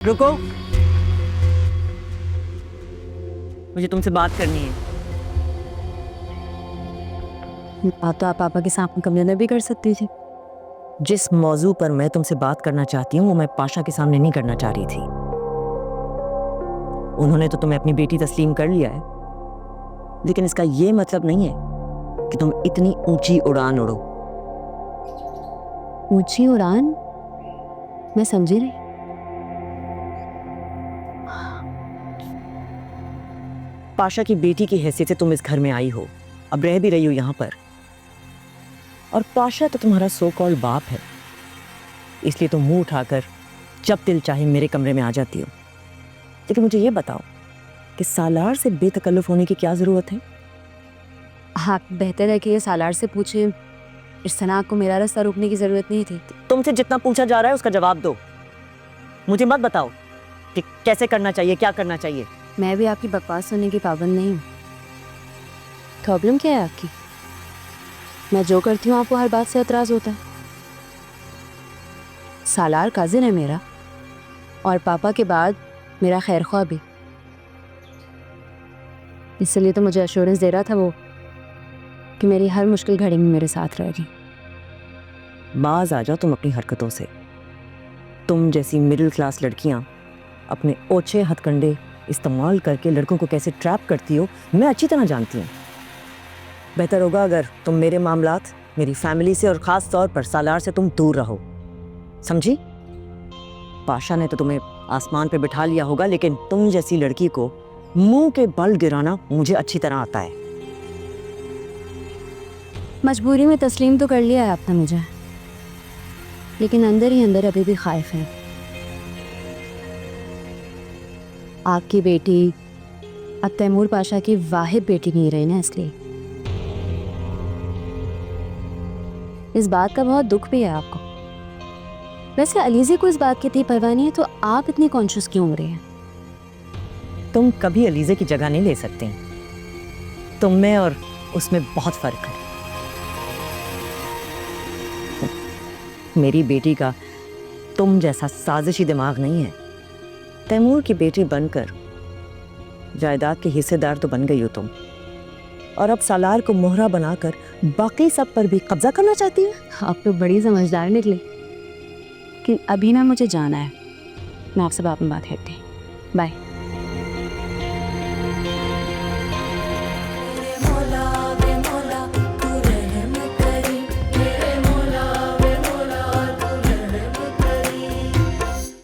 रुको, मुझे तुमसे बात करनी है। बात तो आप पापा के सामने कमरे में भी कर सकती थी। जिस मौजू पर मैं तुमसे बात करना चाहती हूँ वो मैं पाशा के सामने नहीं करना चाह रही थी। उन्होंने तो तुम्हें अपनी बेटी तस्लीम कर लिया है, लेकिन इसका ये मतलब नहीं है कि तुम इतनी ऊंची उड़ान उड़ो। ऊंची उड़ान? मैं समझी नहीं। पाशा की बेटी की हैसियत से तुम इस घर में आई हो, अब रह भी रही हो यहाँ पर, और पाशा तो तुम्हारा सो कॉल्ड बाप है, इसलिए तुम मुंह उठाकर जब दिल चाहे मेरे कमरे में आ जाती हो। लेकिन मुझे ये बताओ कि सालार से बेतकल्लुफ होने की क्या जरूरत है? हाँ, बेहतर है कि ये सालार से पूछे। इस सना को मेरा रास्ता रोकने की जरूरत नहीं थी। तुमसे जितना पूछा जा रहा है उसका जवाब दो। मुझे मत बताओ कि कैसे करना चाहिए, क्या करना चाहिए। मैं भी आपकी बकवास सुनने की पाबंद नहीं हूँ। प्रॉब्लम क्या है आपकी? मैं जो करती हूँ आपको हर बात से एतराज होता है। सालार काजिन है मेरा, और पापा के बाद मेरा खैर ख्वाह भी। इसलिए तो मुझे एश्योरेंस दे रहा था वो कि मेरी हर मुश्किल घड़ी में मेरे साथ रहेगी। बाज आ जाओ तुम अपनी हरकतों से। तुम जैसी मिडिल क्लास लड़कियां अपने ओछे हथकंडे इस्तेमाल करके लड़कों को कैसे ट्रैप करती हो मैं अच्छी तरह जानती हूँ। बेहतर होगा अगर तुम मेरे मामलात, मेरी फैमिली से और ख़ास तौर पर सालार से तुम दूर रहो, समझी? पाशा ने तो तुम्हें आसमान पे बिठा लिया होगा, लेकिन तुम जैसी लड़की को मुंह के बल गिराना मुझे अच्छी तरह आता है। मजबूरी में तस्लीम तो कर लिया है आपने मुझे, लेकिन अंदर ही अंदर अभी भी खाइफ है। आपकी बेटी अब तैमूर पाशा की वाहिद बेटी नहीं रही ना, इसलिए इस बात का बहुत दुख भी है आपको। वैसे अलीज़े को इस बात की इतनी परवाह नहीं है, तो आप इतनी कॉन्शियस क्यों हो रहे हैं? तुम कभी अलीज़े की जगह नहीं ले सकती। तुम में और उसमें बहुत फर्क है। मेरी बेटी का तुम जैसा साजिशी दिमाग नहीं है। तैमूर की बेटी बनकर जायदाद के हिस्सेदार तो बन गई हो तुम, और अब सालार को मोहरा बनाकर बाकी सब पर भी कब्जा करना चाहती है। आप तो बड़ी समझदार निकले। कि अभी ना मुझे जाना है, मैं आपसे बाद में बात करती हूँ। बाय।